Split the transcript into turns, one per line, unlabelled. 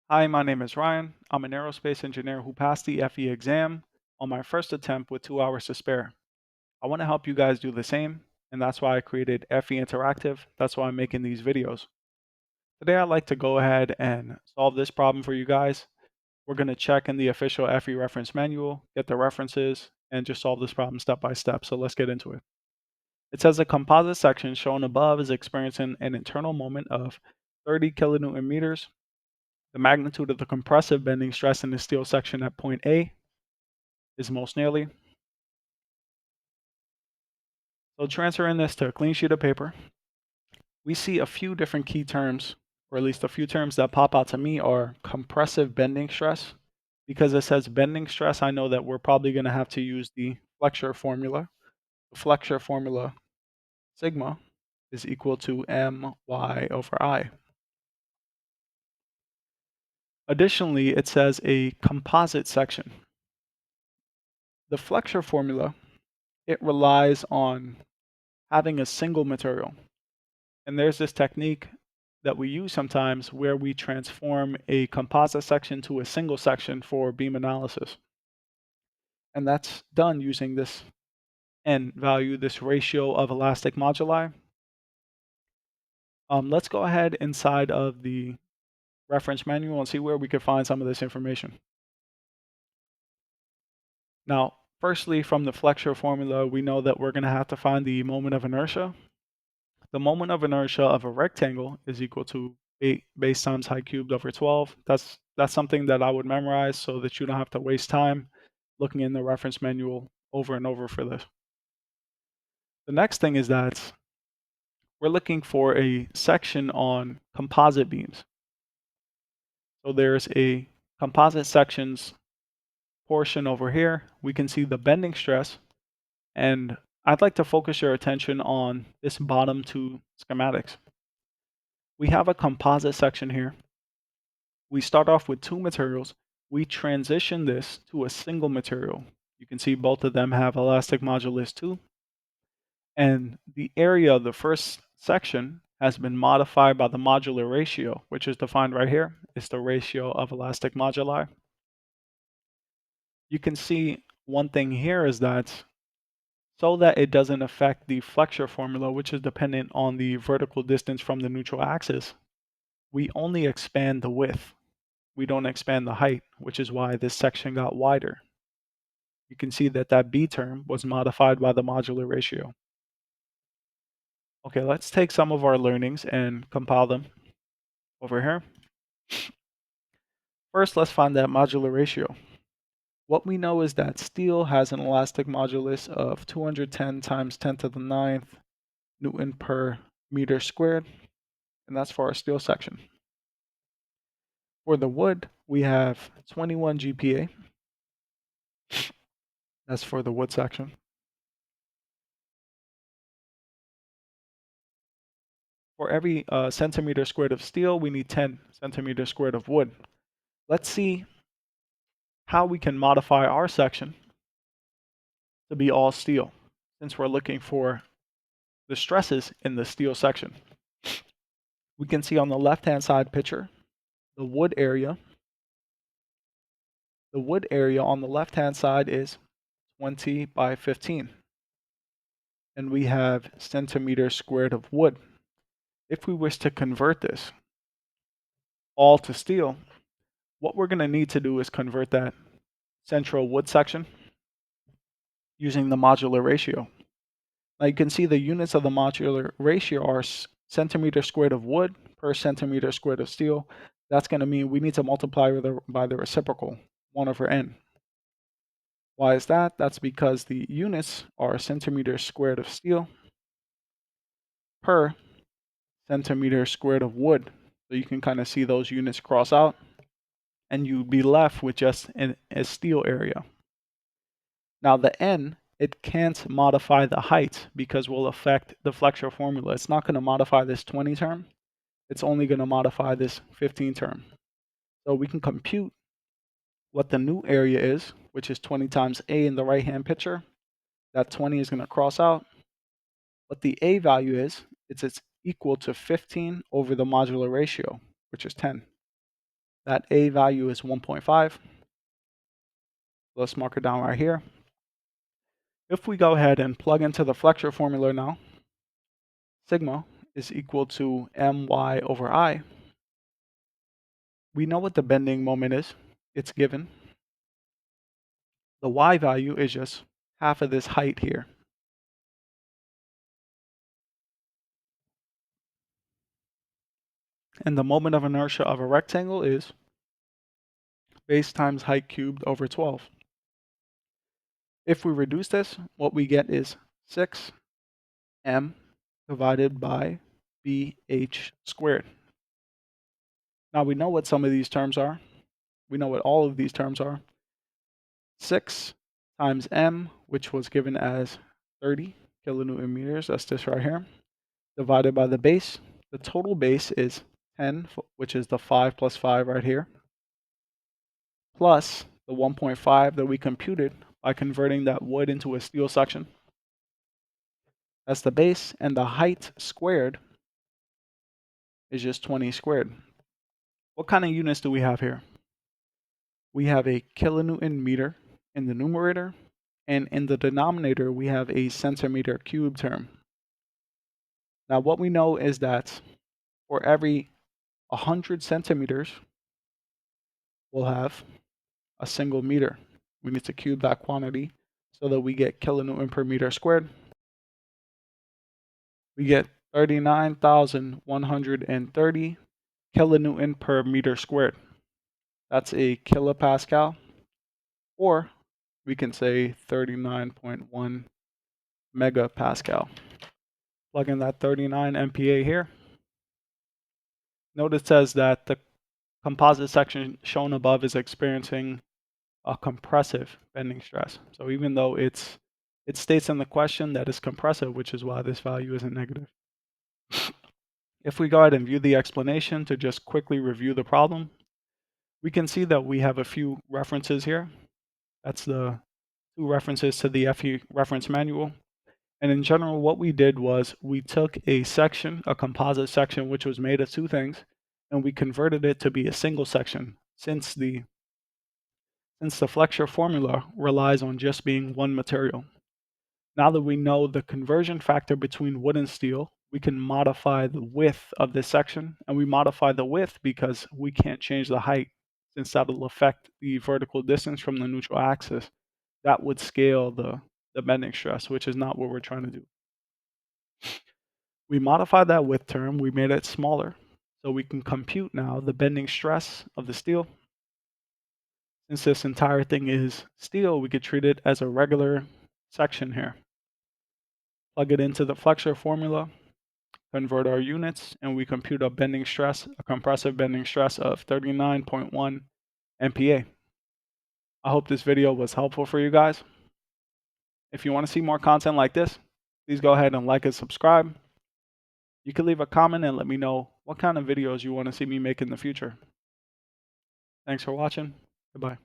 Hi, my name is Ryan. I'm an aerospace engineer who passed the FE exam on my first attempt with 2 hours to spare. I want to help you guys do the same, and that's why I created FE Interactive. That's why I'm making these videos. Today, I'd like to go ahead and solve this problem for you guys. We're going to check in the official FE reference manual, get the references, and just solve this problem step by step. So let's get into it. It says a composite section shown above is experiencing an internal moment of 30 kilonewton meters. The magnitude of the compressive bending stress in the steel section at point A is most nearly. So transferring this to a clean sheet of paper, we see a few different key terms, or at least a few terms that pop out to me are compressive bending stress. Because it says bending stress, I know that we're probably going to have to use the flexure formula. The flexure formula, sigma, is equal to my over I. Additionally, it says a composite section. The flexure formula, it relies on having a single material. And there's this technique that we use sometimes where we transform a composite section to a single section for beam analysis. And that's done using this N value, this ratio of elastic moduli. Let's go ahead inside of the reference manual and see where we could find some of this information. Now, firstly, from the flexure formula, we know that we're going to have to find the moment of inertia. The moment of inertia of a rectangle is equal to 8 base times height cubed over 12. That's something that I would memorize so that you don't have to waste time looking in the reference manual over and over for this. The next thing is that we're looking for a section on composite beams. So there's a composite sections portion over here. We can see the bending stress, and I'd like to focus your attention on this bottom two schematics. We have a composite section here. We start off with two materials. We transition this to a single material. You can see both of them have elastic modulus 2. And the area of the first section has been modified by the modular ratio, which is defined right here. It's the ratio of elastic moduli. You can see one thing here is that so that it doesn't affect the flexure formula, which is dependent on the vertical distance from the neutral axis, we only expand the width. We don't expand the height, which is why this section got wider. You can see that that B term was modified by the modular ratio. Okay, let's take some of our learnings and compile them over here. First, let's find that modular ratio. What we know is that steel has an elastic modulus of 210 times 10 to the 9th Newton per meter squared, and that's for our steel section. For the wood, we have 21 GPa. That's for the wood section. For every centimeter squared of steel, we need 10 centimeters squared of wood. Let's see how we can modify our section to be all steel, since we're looking for the stresses in the steel section. We can see on the left-hand side picture, the wood area. The wood area on the left-hand side is 20 by 15. And we have centimeters squared of wood. If we wish to convert this all to steel, what we're going to need to do is convert that central wood section using the modular ratio. Now you can see the units of the modular ratio are centimeter squared of wood per centimeter squared of steel. That's going to mean we need to multiply by the reciprocal, 1 over n. Why is that? That's because the units are centimeters squared of steel per centimeter squared of wood. So you can kind of see those units cross out, and you'd be left with just a steel area. Now the n, it can't modify the height because will affect the flexure formula. It's not going to modify this 20 term. It's only going to modify this 15 term. So we can compute what the new area is, which is 20 times A in the right-hand picture. That 20 is going to cross out. What the A value is, it's equal to 15 over the modular ratio, which is 10. That A value is 1.5. Let's mark it down right here. If we go ahead and plug into the flexure formula now, sigma is equal to my over I. We know what the bending moment is. It's given. The y value is just half of this height here. And the moment of inertia of a rectangle is base times height cubed over 12. If we reduce this, what we get is 6m divided by bh squared. Now we know what some of these terms are. We know what all of these terms are. 6 times m, which was given as 30 kilonewton meters, that's this right here, divided by the base. The total base is 10, which is the 5 plus 5 right here, plus the 1.5 that we computed by converting that wood into a steel section. That's the base, and the height squared is just 20 squared. What kind of units do we have here? We have a kilonewton meter in the numerator, and in the denominator, we have a centimeter cube term. Now, what we know is that for every 100 centimeters, we'll have a single meter. We need to cube that quantity so that we get kilonewton per meter squared. We get 39,130 kilonewton per meter squared. That's a kilopascal, or we can say 39.1 megapascal. Plug in that 39 MPa here. Note it says that the composite section shown above is experiencing a compressive bending stress. So even though it states in the question that it's compressive, which is why this value isn't negative. If we go ahead and view the explanation to just quickly review the problem, we can see that we have a few references here. That's the 2 references to the FE Reference Manual. And in general, what we did was we took a section, a composite section, which was made of 2 things, and we converted it to be a single section since the flexure formula relies on just being one material. Now that we know the conversion factor between wood and steel, we can modify the width of this section, and we modify the width because we can't change the height since that will affect the vertical distance from the neutral axis. That would scale the bending stress, which is not what we're trying to do. We modified that width term, we made it smaller, so we can compute now the bending stress of the steel. Since this entire thing is steel, we could treat it as a regular section here. Plug it into the flexure formula, convert our units, and we compute a bending stress, a compressive bending stress of 39.1 MPa. I hope this video was helpful for you guys. If you want to see more content like this, please go ahead and like and subscribe. You can leave a comment and let me know what kind of videos you want to see me make in the future. Thanks for watching. Goodbye.